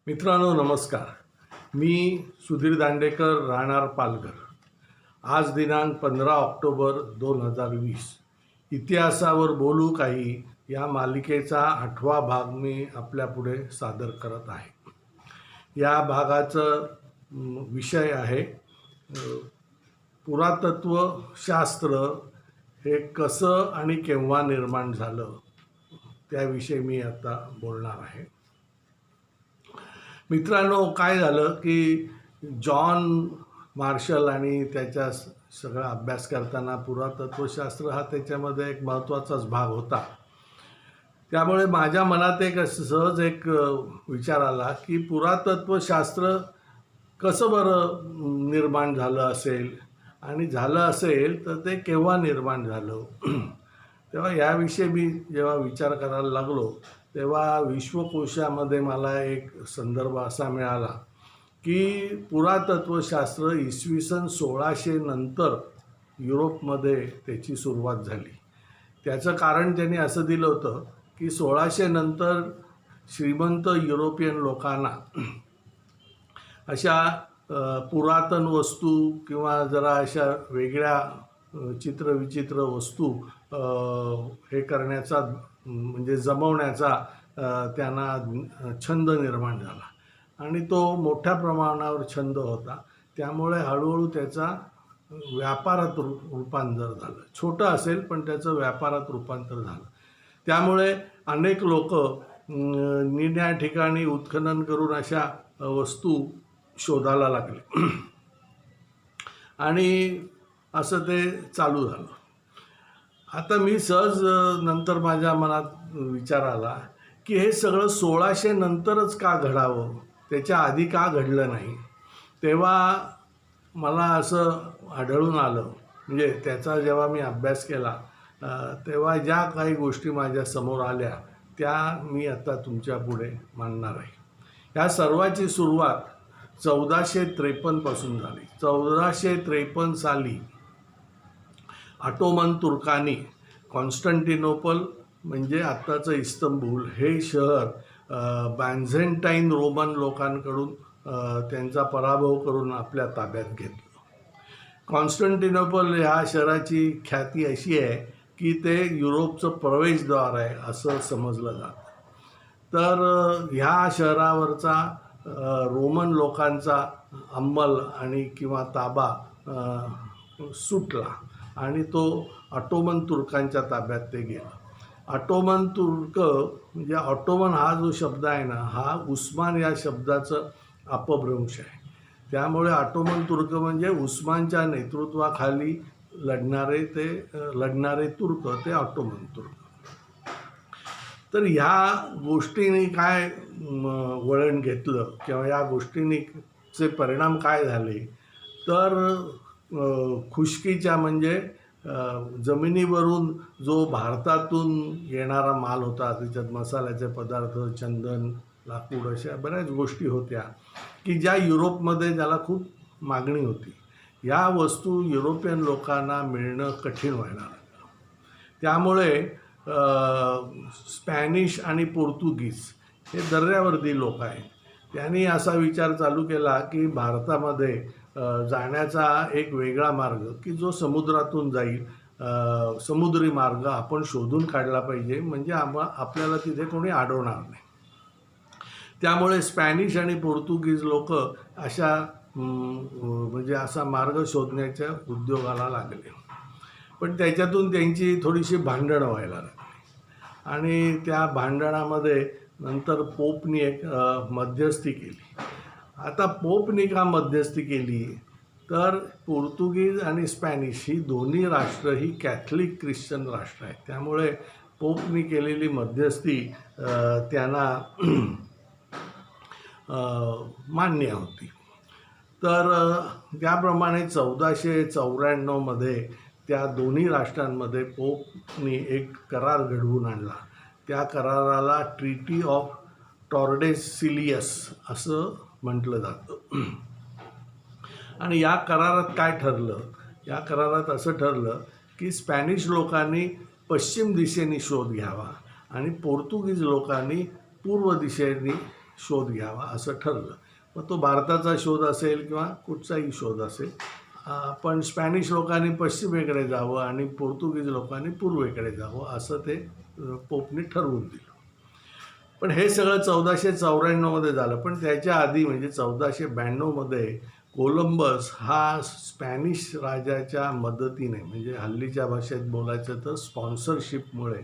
मित्रांनो नमस्कार. मी सुधीर दांडेकर, राहणार पालघर. आज दिनांक 15 ऑक्टोबर 2020. इतिहासावर बोलू काही या मालिकेचा 8वा भाग मी आपल्यापुढे सादर करत आहे. या भागाचं विषय आहे पुरातत्व शास्त्र हे कसं आणि केव्हा निर्माण झालं त्याविषयी मी आता बोलणार आहे. मित्रांनो, काय झालं की जॉन मार्शल आणि त्याचा सगळा अभ्यास करताना पुरातत्वशास्त्र हा त्याच्यामध्ये एक महत्त्वाचाच भाग होता. त्यामुळे माझ्या मनात सहज एक विचार आला की पुरातत्वशास्त्र कसं बरं निर्माण झालं असेल आणि झालं असेल तर ते केव्हा निर्माण झालं. तेव्हा याविषयी मी जेव्हा विचार करायला लागलो तेव्हा विश्वकोशामध्ये मला एक संदर्भ असा मिळाला की पुरातत्वशास्त्र इसवी सन 1600 नंतर युरोपमध्ये त्याची सुरुवात झाली. त्याचं कारण त्यांनी असं दिलं होतं की 1600 नंतर श्रीमंत युरोपियन लोकांना अशा पुरातन वस्तू किंवा जरा अशा वेगळ्या चित्रविचित्र वस्तू हे करण्याचा म्हणजे जमवण्याचा त्यांना छंद निर्माण झाला आणि तो मोठ्या प्रमाणावर छंद होता. त्यामुळे हळूहळू त्याचा व्यापारात रूपांतर झालं. छोटं असेल पण त्याचं व्यापारात रूपांतर झालं. त्यामुळे अनेक लोक निड्या ठिकाणी उत्खनन करून अशा वस्तू शोधायला लागले आणि असं ते चालू झालं. आता मी सहज नंतर माझ्या मनात विचार आला की हे सगळं 1600 नंतरच का घडावं, त्याच्या आधी का घडलं नाही. तेव्हा मला असं आढळून आलं, म्हणजे त्याचा जेव्हा मी अभ्यास केला तेव्हा ज्या काही गोष्टी माझ्या समोर आल्या त्या मी आता तुमच्या पुढे मांडणार आहे. ह्या सर्वाची सुरुवात 1453 पासून झाली. 1453 साली ऑटोमन तुर्कांनी कॉन्स्टंटिनोपल म्हणजे आत्ताचं इस्तंबूल हे शहर बायझेंटाईन रोमन लोकांकडून त्यांचा पराभव करून आपल्या ताब्यात घेतलं. कॉन्स्टंटिनोपल ह्या शहराची ख्याती अशी आहे की ते युरोपचं प्रवेशद्वार आहे असं समजलं जातं. तर ह्या शहरावरचा रोमन लोकांचा अंमल आणि किंवा ताबा सुटला आणि तो ऑटोमन तुर्कांच्या ताब्यात ते गेला. ऑटोमन तुर्क म्हणजे ऑटोमन हा जो शब्द आहे ना, हा उस्मान या शब्दाचं अपभ्रंश आहे. त्यामुळे ऑटोमन तुर्क म्हणजे उस्मानच्या नेतृत्वाखाली लढणारे तुर्क ते ऑटोमन तुर्क. तर ह्या गोष्टींनी काय वळण घेतलं किंवा या गोष्टींचे परिणाम काय झाले तर खुशकीच्या म्हणजे जमिनीवरून जो भारतातून येणारा माल होता, त्याच्यात मसाल्याचे पदार्थ, चंदन, लाकूड अशा बऱ्याच गोष्टी होत्या की ज्या युरोपमध्ये ज्याला खूप मागणी होती. या वस्तू युरोपियन लोकांना मिळणं कठीण व्हायला लागलं. त्यामुळे स्पॅनिश आणि पोर्तुगीज हे दर्यावर्दी लोक आहेत, त्यांनी असा विचार चालू केला की भारतामध्ये जाण्याचा एक वेगळा मार्ग की जो समुद्रातून जाईल, समुद्री मार्ग आपण शोधून काढला पाहिजे, म्हणजे आपल्याला तिथे कोणी अडवणार नाही. त्यामुळे स्पॅनिश आणि पोर्तुगीज लोक अशा म्हणजे असा मार्ग शोधण्याच्या उद्योगाला लागले. पण त्याच्यातून त्यांची थोडीशी भांडणं व्हायला लागली आणि त्या भांडणामध्ये नंतर पोपनी एक मध्यस्थी केली. आता पोपनी का मध्यस्थी केली तर पोर्तुगीज आणि स्पॅनिश ही दोन्ही राष्ट्र ही कॅथलिक ख्रिश्चन राष्ट्र आहेत. त्यामुळे पोपनी केलेली मध्यस्थी त्यांना मान्य होती. तर त्याप्रमाणे 1494 त्या दोन्ही राष्ट्रांमध्ये पोपनी एक करार घडवून आणला. त्या कराराला ट्रीटी ऑफ टॉर्डेसिलियस असं म्हटलं जातं. आणि या करारात काय ठरलं, या करारात असं ठरलं की स्पॅनिश लोकांनी पश्चिम दिशेने शोध घ्यावा आणि पोर्तुगीज लोकांनी पूर्व दिशेने शोध घ्यावा असं ठरलं. मग तो भारताचा शोध असेल किंवा कुठचाही शोध असेल, पण स्पॅनिश लोकांनी पश्चिमेकडे जावं आणि पोर्तुगीज लोकांनी पूर्वेकडे जावं असं ते पोपनी ठरवून दिलं. पण हे सगळं 1494मध्ये झालं. पण त्याच्या आधी म्हणजे 1492मध्ये कोलंबस हा स्पॅनिश राजाच्या मदतीने, म्हणजे हल्लीच्या भाषेत बोलायचं तर स्पॉन्सरशिपमुळे,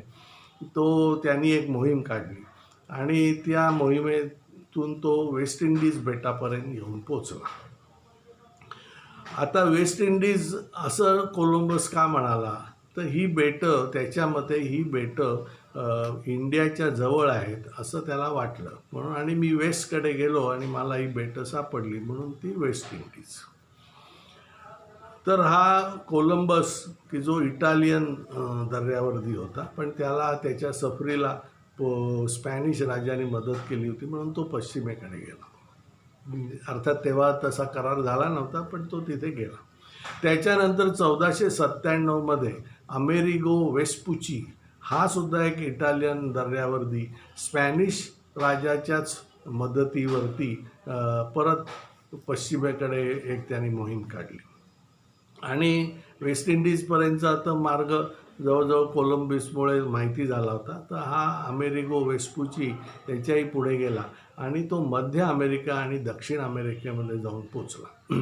त्यांनी एक मोहीम काढली आणि त्या मोहिमेतून तो वेस्ट इंडिज बेटापर्यंत येऊन पोचला. आता वेस्ट इंडिज असं कोलंबस का म्हणाला, तर ही बेटं, त्याच्या मते ही बेटं इंडियाच्या जवळ आहेत असं त्याला वाटलं म्हणून, आणि मी वेस्टकडे गेलो आणि मला ही बेटं सापडली म्हणून ती वेस्ट इंडिज. तर हा कोलंबस की जो इटालियन दर्यावर्दी होता, पण त्याला त्याच्या सफरीला स्पॅनिश राजाने मदत केली होती म्हणून तो पश्चिमेकडे गेला. अर्थात तेव्हा तसा करार झाला नव्हता, पण तो तिथे गेला. त्याच्यानंतर 1497मध्ये अमेरिगो वेस्पुची हा सुद्धा एक इटालियन दर्यावर्दी स्पॅनिश राजाच्याच मदतीवरती परत पश्चिमेकडे एक त्यांनी मोहीम काढली आणि वेस्ट इंडिजपर्यंतचा तर मार्ग जवळजवळ कोलंबसमुळे माहिती झाला होता. तर हा अमेरिगो वेस्पुची त्याच्याही पुढे गेला आणि तो मध्य अमेरिका आणि दक्षिण अमेरिकेमध्ये जाऊन पोचला.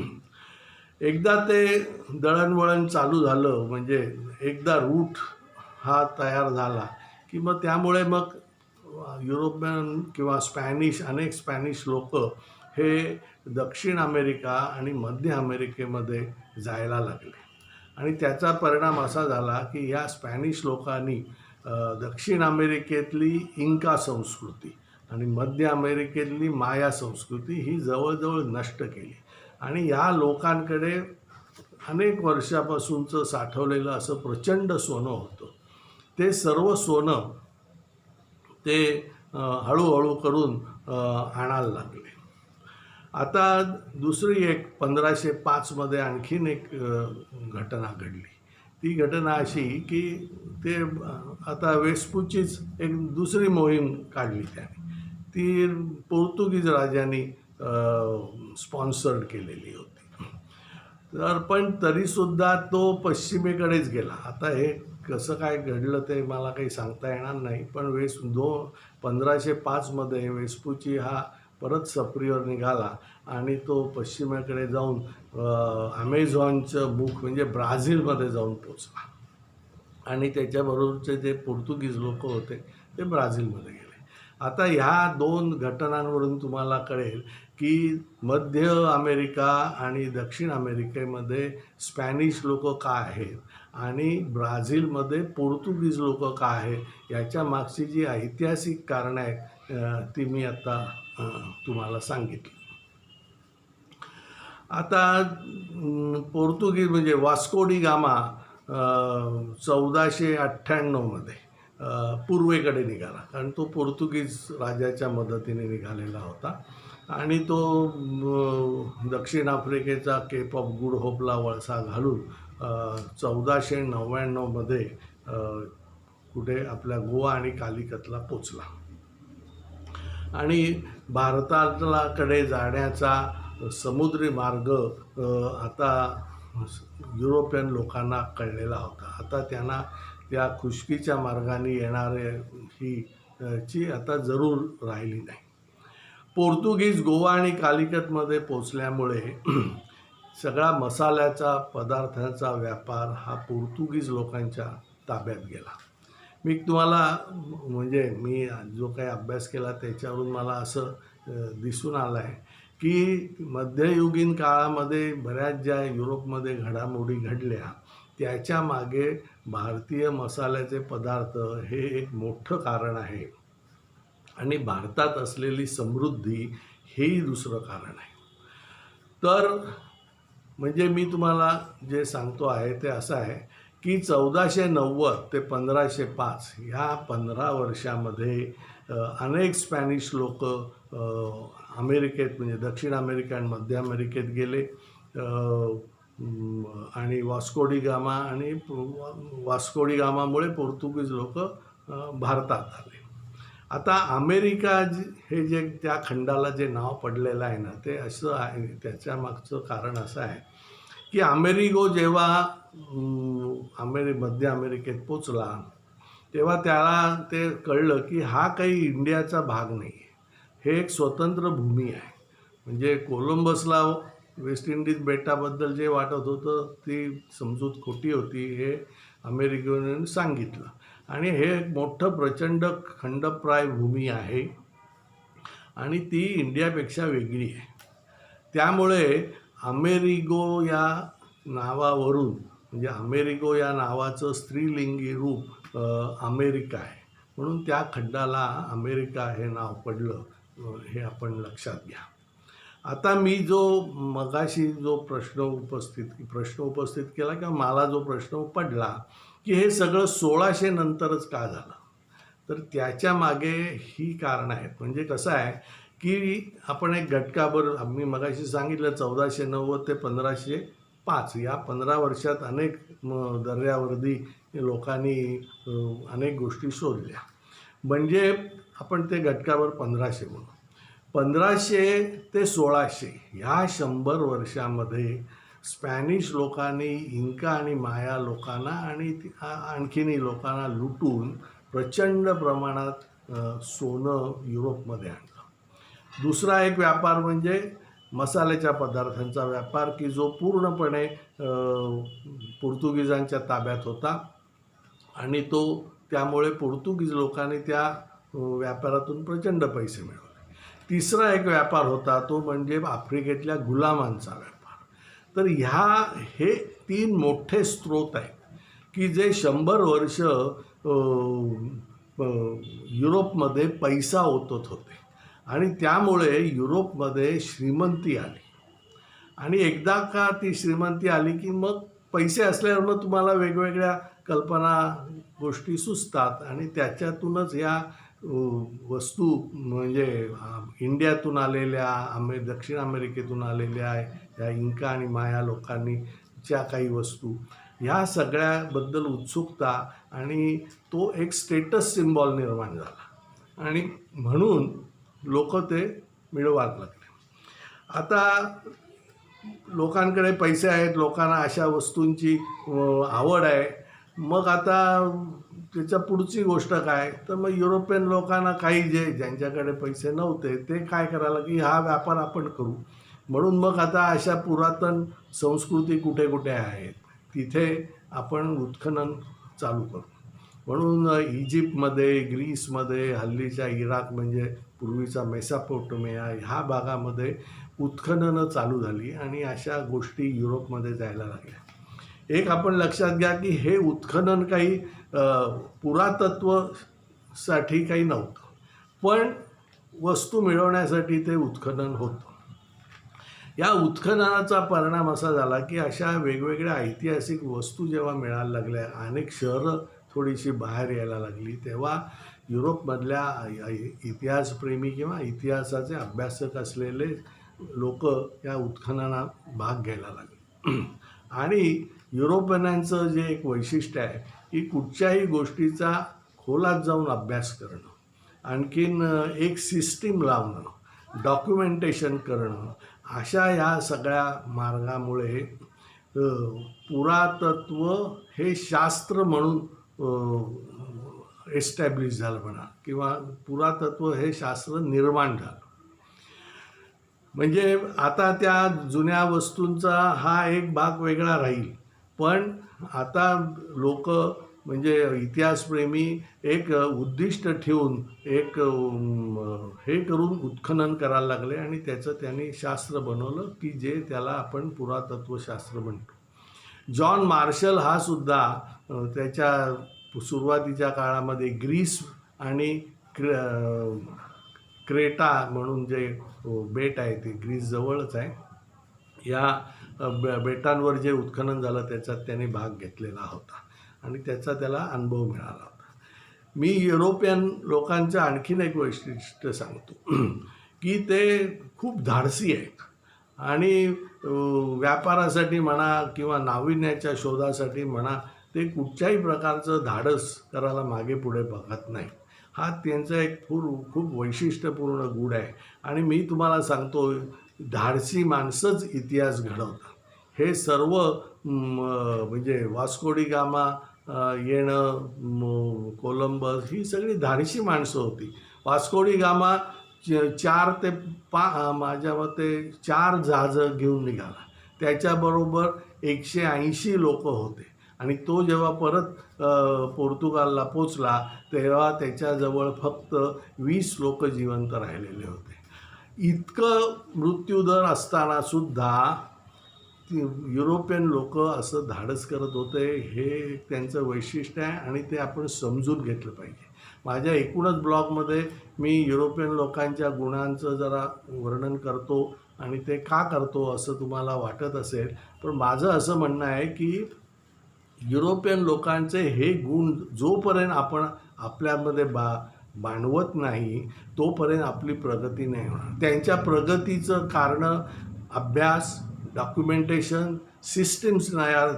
एकदा ते दळणवळण चालू झालं, म्हणजे एकदा रूट हा तयार झाला की मग त्यामुळे मग युरोपियन किंवा अनेक स्पॅनिश लोक हे दक्षिण अमेरिका आणि मध्य अमेरिकेमध्ये जायला लागले आणि त्याचा परिणाम असा झाला की या स्पॅनिश लोकांनी दक्षिण अमेरिकेतली इंका संस्कृती आणि मध्य अमेरिकेतली माया संस्कृती ही जवळजवळ नष्ट केली आणि या लोकांकडे अनेक वर्षापासूनचं साठवलेलं असं प्रचंड सोनं होतं. ते सर्व सोनं ते हळूहळू करून आणायला लागले. आता दुसरी एक 1505मध्ये आणखीन एक घटना घडली. ती घटना अशी की ते आता वेस्पुचीच एक दुसरी मोहीम काढली त्याने. ती पोर्तुगीज राजांनी स्पॉन्सर्ड केलेली होती. तर पण तरीसुद्धा तो पश्चिमेकडेच गेला. आता हे कसं काय घडलं ते मला काही सांगता येणार नाही, पण 1505मध्ये वेस्पुची हा परत सफरीवर निघाला आणि तो पश्चिमेकडे जाऊन अमेझॉनचं मुख म्हणजे ब्राझीलमध्ये जाऊन पोचला आणि त्याच्याबरोबरचे जे पोर्तुगीज लोक होते ते ब्राझीलमध्ये गेले. आता ह्या दोन घटनांवरून तुम्हाला कळेल की मध्य अमेरिका आणि दक्षिण अमेरिकेमध्ये स्पॅनिश लोक का आहेत आणि ब्राझीलमध्ये पोर्तुगीज लोक का आहेत, याच्या मागची जी ऐतिहासिक कारणं आहेत ती मी आता तुम्हाला सांगितली. आता पोर्तुगीज म्हणजे वास्को डी गामा 1498मध्ये पूर्वेकडे निघाला, कारण तो पोर्तुगीज राजाच्या मदतीने निघालेला होता आणि तो दक्षिण आफ्रिकेचा केप ऑफ गुड होपला वळसा घालून 1499मध्ये कुठे आपल्या गोवा आणि कालिकतला पोचला आणि भारताकडे जाण्याचा समुद्री मार्ग आता युरोपियन लोकांना कळलेला होता. आता त्यांना त्या खुशकीच्या मार्गाने ची आता जरूर राहिली नाही. पोर्तुगीज गोवा आणि कालिकतमध्ये पोचल्यामुळे सगळा मसाल्याचा पदार्थांचा व्यापार हा पोर्तुगीज लोकांच्या ताब्यात गेला. मी तुम्हाला म्हणजे मी जो काही अभ्यास केला त्याच्यावरून मला असं दिसून आलं आहे की मध्ययुगीन काळामध्ये बऱ्याच ज्या युरोपमध्ये घडामोडी घडल्या त्याच्या मागे भारतीय मसाल्याचे पदार्थ हे एक मोठं कारण आहे आणि भारतात असलेली समृद्धी हेही दुसरं कारण आहे. तर म्हणजे मी तुम्हाला जे सांगतो आहे ते असं आहे की 1490 ते 1505 ह्या 15 वर्षामध्ये अनेक स्पॅनिश लोक अमेरिकेत म्हणजे दक्षिण अमेरिका आणि मध्य अमेरिकेत गेले आणि वास्को डी गामामुळे पोर्तुगीज लोक भारतात आले. आता अमेरिका हे जे त्या खंडाला जे नाव पडलेलं आहे ना, ते असं आहे, त्याच्या मागचं कारण असं आहे की अमेरिगो जेव्हा मध्य अमेरिकेत पोचला, तेव्हा त्याला ते कळलं की हा काही इंडियाचा भाग नाही आहे, हे एक स्वतंत्र भूमी आहे. म्हणजे कोलंबसला वेस्ट इंडिज बेटाबद्दल जे वाटत होतं ती समजूत खोटी होती, हे अमेरिकेने सांगितलं. आणि हे एक मोठं प्रचंड खंडप्राय भूमी आहे आणि ती इंडियापेक्षा वेगळी आहे. त्यामुळे अमेरिगो या नावावरून, म्हणजे अमेरिगो या नावाचं स्त्रीलिंगी रूप अमेरिका आहे, म्हणून त्या खंडाला अमेरिका हे नाव पडलं, हे आपण लक्षात घ्या. आता मी जो मगाशी जो प्रश्न उपस्थित केला किंवा मला जो प्रश्न पडला की हे सगळं 1600 नंतरच का झालं, तर त्याच्या मागे ही कारणं आहेत. म्हणजे कसं आहे की आपण एक घटकाभर, मी मगाशी सांगितलं 1490 ते 1505 या 15 वर्षात अनेक दर्यावर्दी लोकांनी अनेक गोष्टी शोधल्या. म्हणजे आपण ते घटकाभर 1500 म्हणू. 1500 ते 1600 ह्या 100 वर्षामध्ये स्पॅनिश लोकांनी इंका आणि माया लोकांना आणि आणखीनही लोकांना लुटून प्रचंड प्रमाणात सोनं युरोपमध्ये आणलं. दुसरा एक व्यापार म्हणजे मसाल्याच्या पदार्थांचा व्यापार, की जो पूर्णपणे पोर्तुगीजांच्या ताब्यात होता आणि त्यामुळे पोर्तुगीज लोकांनी त्या व्यापारातून प्रचंड पैसे मिळवले. तिसरा एक व्यापार होता तो म्हणजे आफ्रिकेतल्या गुलामांचा व्यापार. तर हे 3 मोठे स्रोत आहेत की जे 100 वर्ष युरोपमध्ये पैसा ओतत होते आणि त्यामुळे युरोपमध्ये श्रीमंती आली. आणि एकदा का ती श्रीमंती आली की मग पैसे असल्यावर मग तुम्हाला वेगवेगळ्या कल्पना गोष्टी सुचतात आणि त्याच्यातूनच या वस्तू, म्हणजे इंडियातून आलेल्या, दक्षिण अमेरिकेतून आलेल्या या इंका आणि माया लोकांनी ज्या काही वस्तू, ह्या सगळ्याबद्दल उत्सुकता आणि तो एक स्टेटस सिम्बॉल निर्माण झाला आणि म्हणून लोक ते मिळवायला लागले. आता लोकांकडे पैसे आहेत, लोकांना अशा वस्तूंची आवड आहे. मग आता त्याच्या पुढची गोष्ट काय, तर मग युरोपियन लोकांना काही ज्यांच्याकडे पैसे नव्हते ते काय करायला की हा व्यापार आपण करू. म्हणून मग आता अशा पुरातन संस्कृती कुठे कुठे आहेत तिथे आपण उत्खनन चालू करू. म्हणून इजिप्तमध्ये, ग्रीसमध्ये, हल्लीच्या इराक म्हणजे पूर्वीचा मेसोपोटेमिया ह्या भागामध्ये उत्खननं चालू झाली आणि अशा गोष्टी युरोपमध्ये जायला लागल्या. एक आपण लक्षात घ्या की हे उत्खनन काही पुरातत्वसाठी काही नव्हतं, पण वस्तू मिळवण्यासाठी ते उत्खनन होतं. या उत्खननाचा परिणाम असा झाला की अशा वेगवेगळ्या ऐतिहासिक वस्तू जेव्हा मिळायला लागल्या, अनेक शहरं थोडीशी बाहेर यायला लागली, तेव्हा युरोपमधल्या इतिहासप्रेमी किंवा इतिहासाचे अभ्यासक असलेले लोक या उत्खननात भाग घ्यायला लागले. आणि युरोपियनांचं जे एक वैशिष्ट्य आहे की कुठच्याही गोष्टीचा खोलात जाऊन अभ्यास करणं, आणखीन एक सिस्टीम लावणं, डॉक्युमेंटेशन करणं, अशा ह्या सगळ्या मार्गामुळे पुरातत्व हे शास्त्र म्हणून एस्टॅब्लिश झालं म्हणा, किंवा पुरातत्व हे शास्त्र निर्माण झालं. म्हणजे आता त्या जुन्या वस्तूंचा हा एक भाग वेगळा राहील, पण आता लोक म्हणजे इतिहासप्रेमी एक उद्दिष्ट ठेवून एक हे करून उत्खनन करायला लागले आणि त्याचं त्यांनी शास्त्र बनवलं की जे त्याला आपण पुरातत्वशास्त्र म्हणतो. जॉन मार्शल हा सुद्धा त्याच्या सुरुवातीच्या काळामध्ये ग्रीस आणि क्रेटा म्हणून जे बेट आहे ते ग्रीस जवळच आहे, या बेटांवर जे उत्खनन झालं त्याच्यात त्याने भाग घेतलेला होता आणि त्याचा त्याला अनुभव मिळाला होता. मी युरोपियन लोकांचं आणखीन एक वैशिष्ट्य सांगतो की ते खूप धाडसी आहेत आणि व्यापारासाठी म्हणा किंवा नाविन्याच्या शोधासाठी म्हणा, ते कुठच्याही प्रकारचं धाडस करायला मागे पुढे बघत नाही. हा त्यांचा एक खूप वैशिष्ट्यपूर्ण गुण आहे. आणि मी तुम्हाला सांगतो, धाडसी माणसंच इतिहास घडवतात. हे सर्व म्हणजे वास्को डी गामा येणं, कोलंबस, ही सगळी धाडशी माणसं होती. वास्को डी गामा 4 ते माझ्या मते 4 जहाजं घेऊन निघाला. त्याच्याबरोबर 180 लोक होते. आणि तो जेव्हा परत पोर्तुगालला पोचला तेव्हा त्याच्याजवळ फक्त 20 लोक जिवंत राहिलेले होते. इतकं मृत्यूदर असताना सुद्धा युरोपियन लोक असं धाडस करत होते. हे त्यांचं वैशिष्ट्य आहे आणि ते आपण समजून घेतलं पाहिजे. माझ्या एकूणच ब्लॉगमध्ये मी युरोपियन लोकांच्या गुणांचं जरा वर्णन करतो आणि ते का करतो असं तुम्हाला वाटत असेल, पण माझं असं म्हणणं आहे की युरोपियन लोकांचे हे गुण जोपर्यंत आपण आपल्यामध्ये बाणवत नाही तोपर्यंत आपली प्रगती नाही होणार. त्यांच्या प्रगतीचं कारणं अभ्यास, डॉक्युमेंटेशन, सिस्टीम्स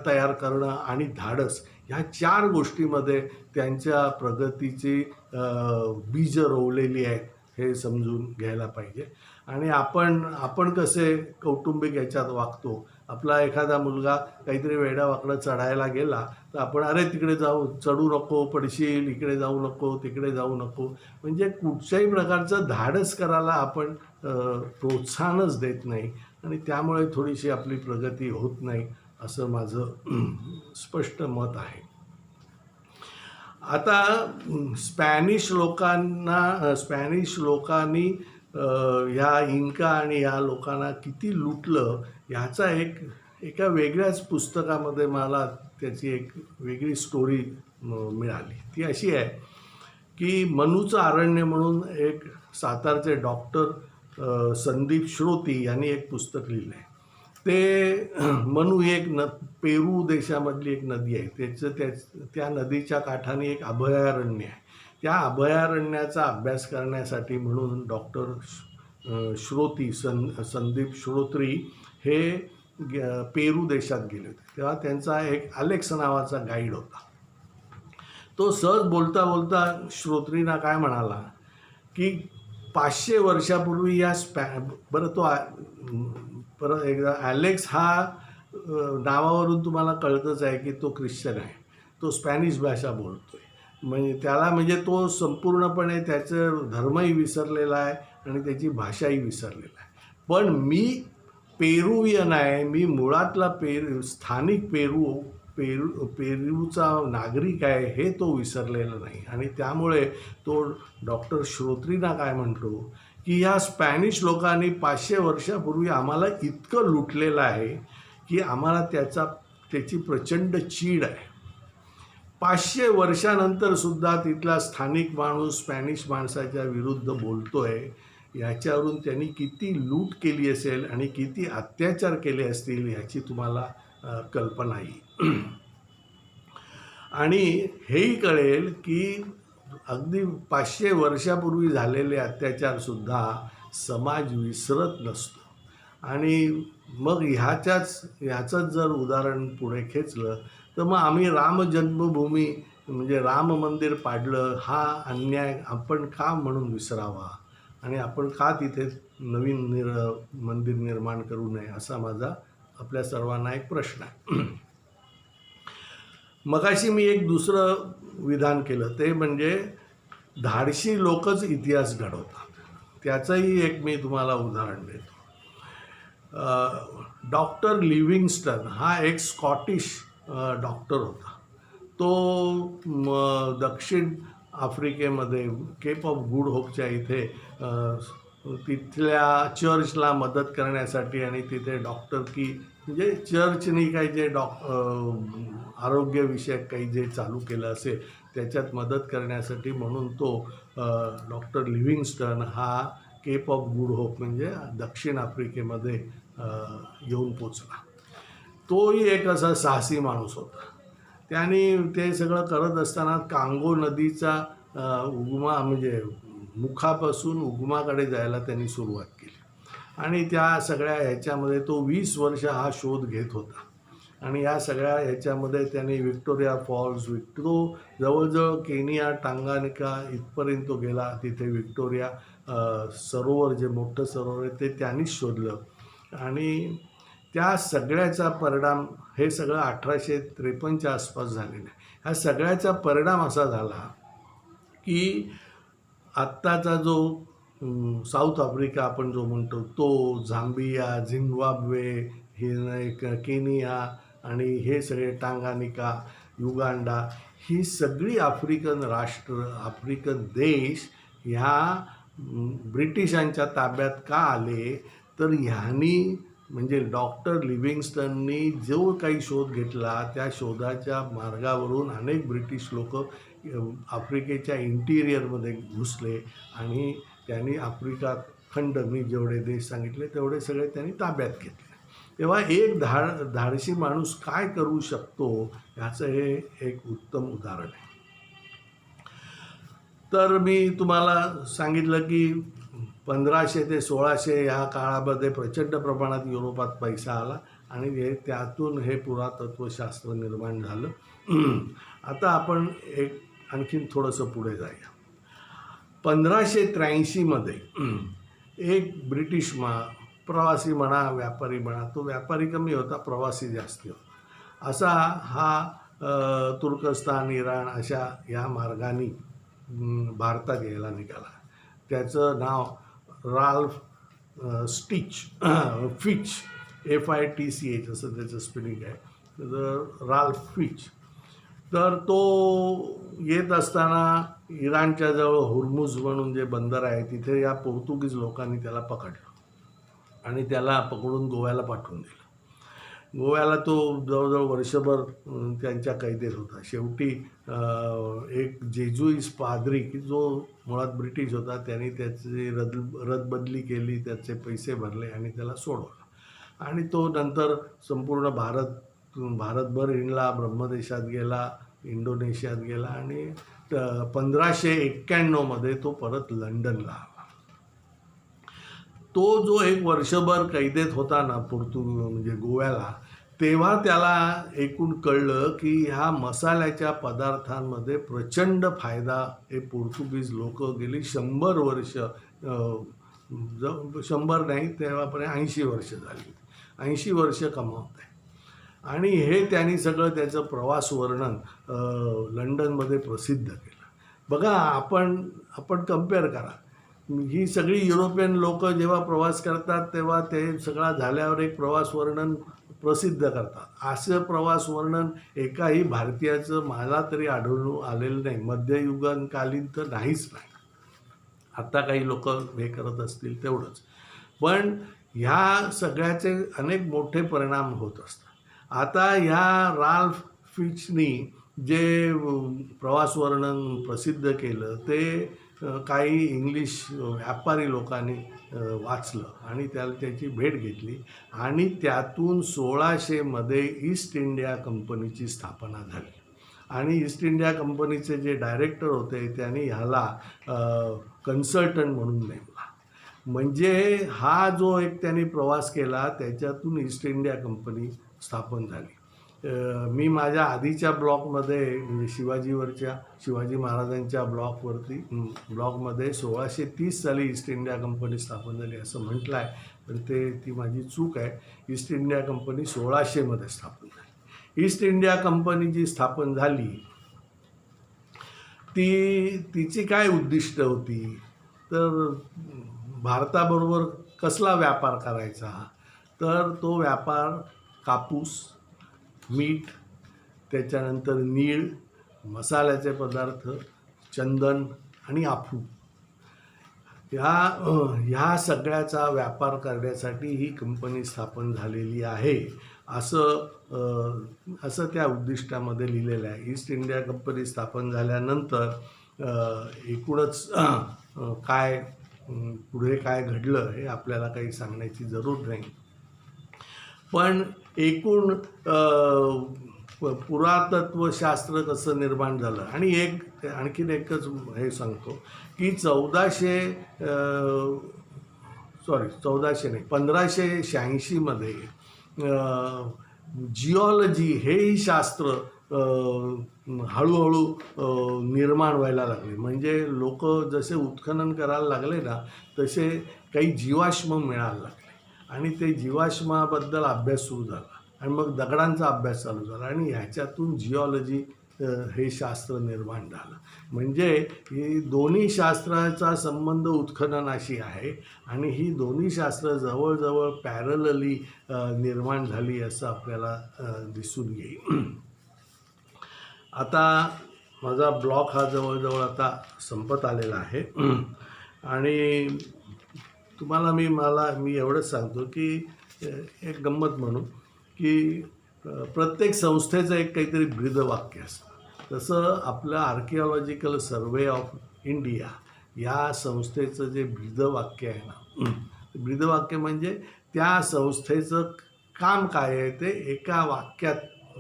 तयार करणं आणि धाडस, ह्या 4 गोष्टीमध्ये त्यांच्या प्रगतीची बीजं रोवलेली आहेत, हे समजून घ्यायला पाहिजे. आणि आपण कसे कौटुंबिक याच्यात वागतो. आपला एखादा मुलगा काहीतरी वेडावाकडं चढायला गेला तर आपण अरे तिकडे चढू नको, पडशील, इकडे जाऊ नको, तिकडे जाऊ नको, म्हणजे कुठच्याही प्रकारचं धाडस करायला आपण प्रोत्साहनच देत नाही आणि त्यामुळे थोडीशी आपली प्रगती होत नाही, असं माझं स्पष्ट मत आहे. आता स्पॅनिश लोकांनी ह्या इंका आणि ह्या लोकांना किती लुटलं ह्याचा एका वेगळ्याच पुस्तकामध्ये मला त्याची एक वेगळी स्टोरी मिळाली. ती अशी आहे की मनूचं अरण्य म्हणून एक सातारचे डॉक्टर संदीप श्रोती यांनी एक पुस्तक लिहिलं आहे. ते मनू ही एक पेरू देशामधली एक नदी आहे. त्या नदीच्या काठाने एक अभयारण्य आहे. त्या अभयारण्याचा अभ्यास करण्यासाठी म्हणून डॉक्टर श्रोती संदीप श्रोत्री हे पेरू देशात गेले होते. तेव्हा त्यांचा एक अलेक्स नावाचा गाईड होता. तो सहज बोलता बोलता श्रोत्रींना काय म्हणाला की 500 वर्षापूर्वी या परत एकदा ॲलेक्स हा नावावरून तुम्हाला कळतच आहे की तो ख्रिश्चन आहे. तो स्पॅनिश भाषा बोलतोय. म्हणजे तो संपूर्णपणे त्याचं धर्मही विसरलेला आहे आणि त्याची भाषाही विसरलेला आहे. पण मी पेरुवियन आहे. मी मुळातला स्थानिक पेरूचा नागरिक आहे हे तो विसरलेला नाही. आणि त्यामुळे तो डॉक्टर श्रोत्रींना काय म्हणतो की ह्या स्पॅनिश लोकांनी 500 वर्षापूर्वी आम्हाला इतकं लुटलेलं आहे की आम्हाला त्याची प्रचंड चीड आहे. 500 वर्षानंतर सुद्धा तिथला स्थानिक माणूस स्पॅनिश माणसाच्या विरुद्ध बोलतोय. याच्यावरून त्यांनी किती लूट केली असेल आणि किती अत्याचार केले असतील ह्याची तुम्हाला कल्पना येईल. आणि हेही कळेल की अगदी 500 वर्षापूर्वी झालेले अत्याचारसुद्धा समाज विसरत नसतो. आणि मग ह्याचंच जर उदाहरण पुढे खेचलं तर मग आम्ही राम जन्मभूमी म्हणजे राम मंदिर पाडलं हा अन्याय आपण का म्हणून विसरावा आणि आपण का तिथे नवीन मंदिर निर्माण करू नये, असा माझा आपल्या सर्वांना एक प्रश्न आहे. मगाशी मी एक दुसरं विधान केलं, ते म्हणजे धाडशी लोकच इतिहास घडवतात. त्याचंही एक मी तुम्हाला उदाहरण देतो. डॉक्टर लिव्हिंगस्टन हा एक स्कॉटिश डॉक्टर होता. तो दक्षिण आफ्रिकेमध्ये केप ऑफ गुड होपच्या इथे तिथल्या चर्चला मदत करण्यासाठी आणि तिथे डॉक्टरकी म्हणजे चर्चनी काही जे आरोग्यविषयक काही जे चालू केलं असेल त्याच्यात मदत करण्यासाठी म्हणून तो डॉक्टर लिव्हिंगस्टन हा केप ऑफ गुड होप म्हणजे दक्षिण आफ्रिकेमध्ये येऊन पोचला. तोही एक असा साहसी माणूस होता. त्याने ते सगळं करत असताना कांगो नदीचा म्हणजे मुखापासून उगमाकडे जायला त्यांनी सुरुवात केली आणि त्या सगळ्या ह्याच्यामध्ये तो 20 वर्ष हा शोध घेत होता. आणि या सगळ्या ह्याच्यामध्ये त्याने व्हिक्टोरिया फॉल्स जवळजवळ केनिया टांगानिका इथपर्यंत तो गेला. तिथे व्हिक्टोरिया सरोवर जे मोठं सरोवर आहे ते त्यांनीच शोधलं. आणि त्या सगळ्याचा परिणाम हे सगळं 1853च्या आसपास झालेलं आहे. ह्या सगळ्याचा परिणाम असा झाला की आत्ताचा जो साऊथ आफ्रिका आपण जो म्हणतो तो, झांबिया, झिम्बाब्वे, केनिया आणि हे सगळे टांगानिका, युगांडा, ही सगळी आफ्रिकन राष्ट्र, आफ्रिकन देश ह्या ब्रिटिशांच्या ताब्यात का आले, तर ह्यांनी म्हणजे डॉक्टर लिव्हिंगस्टननी जो काही शोध घेतला त्या शोधाच्या मार्गावरून अनेक ब्रिटिश लोक आफ्रिकेच्या इंटिरियरमध्ये घुसले आणि त्यांनी आफ्रिका खंड, मी जेवढे देश सांगितले तेवढे सगळे त्यांनी ताब्यात घेतले. तेव्हा एक धाडसी माणूस काय करू शकतो ह्याचं हे एक उत्तम उदाहरण आहे. तर मी तुम्हाला सांगितलं की 1500 ते 1600 ह्या काळामध्ये प्रचंड प्रमाणात युरोपात पैसा आला आणि त्यातून हे पुरातत्वशास्त्र निर्माण झालं. आता आपण आणखीन थोडंसं पुढे जाऊया. 1583मध्ये एक ब्रिटिश प्रवासी म्हणा, व्यापारी म्हणा, तो व्यापारी कमी होता, प्रवासी जास्ती होता, असा हा तुर्कस्तान, इराण अशा या मार्गाने भारतात यायला निघाला. त्याचं नाव राल्फ फिच, FITCH असं त्याचं स्पेलिंग आहे, तर राल्फ फिच. तर तो येत असताना इराणच्या जवळ हुर्मुझ म्हणून जे बंदर आहे तिथे या पोर्तुगीज लोकांनी त्याला पकडलं आणि त्याला पकडून गोव्याला पाठवून दिलं. गोव्याला तो जवळजवळ वर्षभर त्यांच्या कैदेत होता. शेवटी एक जेजुईस पाद्री की जो मुळात ब्रिटिश होता त्यांनी त्याची रदबदली केली, त्याचे पैसे भरले आणि त्याला सोडवलं आणि तो नंतर संपूर्ण भारतभर हिंडला, ब्रह्मदेशात गेला, इंडोनेशियात गेला आणि 1591मध्ये तो परत लंडनला आला. तो जो एक वर्षभर कैदेत होता ना म्हणजे गोव्याला, तेव्हा त्याला एकूण कळलं की ह्या मसाल्याच्या पदार्थांमध्ये प्रचंड फायदा हे पोर्तुगीज लोक गेली 100 वर्ष, 100 नाही तेव्हापर्यंत 80 वर्ष झाली, 80 वर्ष कमावत आहे. आणि हे त्यांनी सगळं त्याचं प्रवास वर्णन लंडनमध्ये प्रसिद्ध केलं. बघा, आपण कम्पेअर करा, ही सगळी युरोपियन लोक जेव्हा प्रवास करतात तेव्हा ते सगळा झाल्यावर एक प्रवास वर्णन प्रसिद्ध करतात. असं प्रवास वर्णन एकाही भारतीयाचं मला तरी आढळून आलेलं नाही. मध्ययुगकालीन तर नाहीच नाही. आता काही लोक हे करत असतील तेवढंच, पण ह्या सगळ्याचे अनेक मोठे परिणाम होत असतात. आता ह्या राल्फ फिचनी जे प्रवास वर्णन प्रसिद्ध केलं ते काही इंग्लिश व्यापारी लोकांनी वाचलं आणि त्याची भेट घेतली आणि त्यातून 1600मध्ये ईस्ट इंडिया कंपनीची स्थापना झाली. आणि ईस्ट इंडिया कंपनीचे जे डायरेक्टर होते त्यांनी ह्याला कन्सल्टंट म्हणून नेमला. म्हणजे हा जो एक त्यांनी प्रवास केला त्याच्यातून ईस्ट इंडिया कंपनी स्थापन झाली. मी माझ्या आधीच्या ब्लॉगमध्ये म्हणजे शिवाजी महाराजांच्या ब्लॉगमध्ये 1630 साली ईस्ट इंडिया कंपनी स्थापन झाली असं म्हटलं आहे, पण ती माझी चूक आहे. ईस्ट इंडिया कंपनी 1600मध्ये स्थापन झाली. ईस्ट इंडिया कंपनी जी स्थापन झाली तिची काय उद्दिष्ट होती, तर भारताबरोबर कसला व्यापार करायचा, तर तो व्यापार कापूस, मीठ, त्याच्यानंतर नीळ, मसाल्याचे पदार्थ, चंदन आणि अफू ह्या सगळ्याचा व्यापार करण्यासाठी ही कंपनी स्थापन झालेली आहे असं त्या उद्दिष्टामध्ये लिहिलेलं आहे. ईस्ट इंडिया कंपनी स्थापन झाल्यानंतर एकूणच पुढे काय घडलं हे आपल्याला काही सांगण्याची जरूर नाही, पण एकूण पुरातत्वशास्त्र कसं निर्माण झालं. आणि आणखीन एकच हे सांगतो की 1586मध्ये जिओलॉजी हेही शास्त्र हळूहळू निर्माण व्हायला लागले. म्हणजे लोक जसे उत्खनन करायला लागले ना, तसे काही जीवाश्म मिळायला लागले आणि ते जीवाश्माबद्दल अभ्यास सुरू झाला आणि मग दगडांचा अभ्यास चालू झाला आणि ह्याच्यातून जिओलॉजी हे शास्त्र निर्माण झालं. म्हणजे ही दोन्ही शास्त्राचा संबंध उत्खननाशी आहे आणि ही दोन्ही शास्त्र जवळजवळ पॅरलली निर्माण झाली असं आपल्याला दिसून येईल. आता माझा ब्लॉग हा जवळजवळ आता संपत आलेला आहे आणि तुम्हाला मी एवढंच सांगतो की एक गंमत म्हणू की प्रत्येक संस्थेचं एक काहीतरी ब्रीदवाक्य असतं. तसं आपलं आर्किओलॉजिकल सर्वे ऑफ इंडिया या संस्थेचं जे ब्रीदवाक्य आहे ना, ब्रीदवाक्य म्हणजे त्या संस्थेचं काम काय आहे ते एका वाक्यात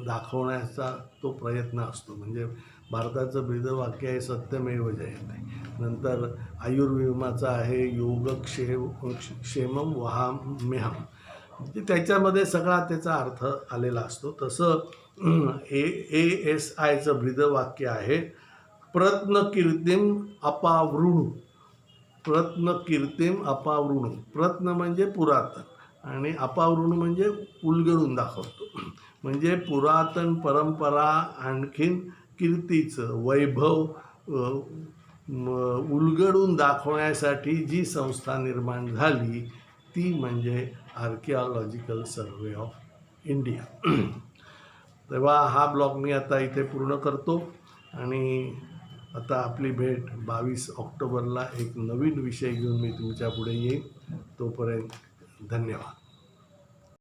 दाखवण्याचा तो प्रयत्न असतो. म्हणजे भारताचं ब्रीदवाक्य आहे सत्यमेव जयते. नंतर आयुर्विमाचं आहे क्षेमम वहाम्यहम. म्हणजे त्याच्यामध्ये सगळा त्याचा अर्थ आलेला असतो. तसं ASIचं ब्रीदवाक्य आहे प्रत्नकीर्तिम अपावृणु. प्रत्नकीर्तिम अपावृणु. प्रत्न म्हणजे पुरातन आणि अपावृणु म्हणजे उलगडून दाखवतो. म्हणजे पुरातन परंपरा आणखीन कीर्तीचं वैभव उलगडून दाखवण्यासाठी जी संस्था निर्माण झाली ती म्हणजे आर्किओलॉजिकल सर्वे ऑफ इंडिया. तेव्हा हा ब्लॉग मी आता इथे पूर्ण करतो आणि आता आपली भेट 22 ऑक्टोबरला एक नवीन विषय घेऊन मी तुमच्या पुढे येईन. तोपर्यंत धन्यवाद.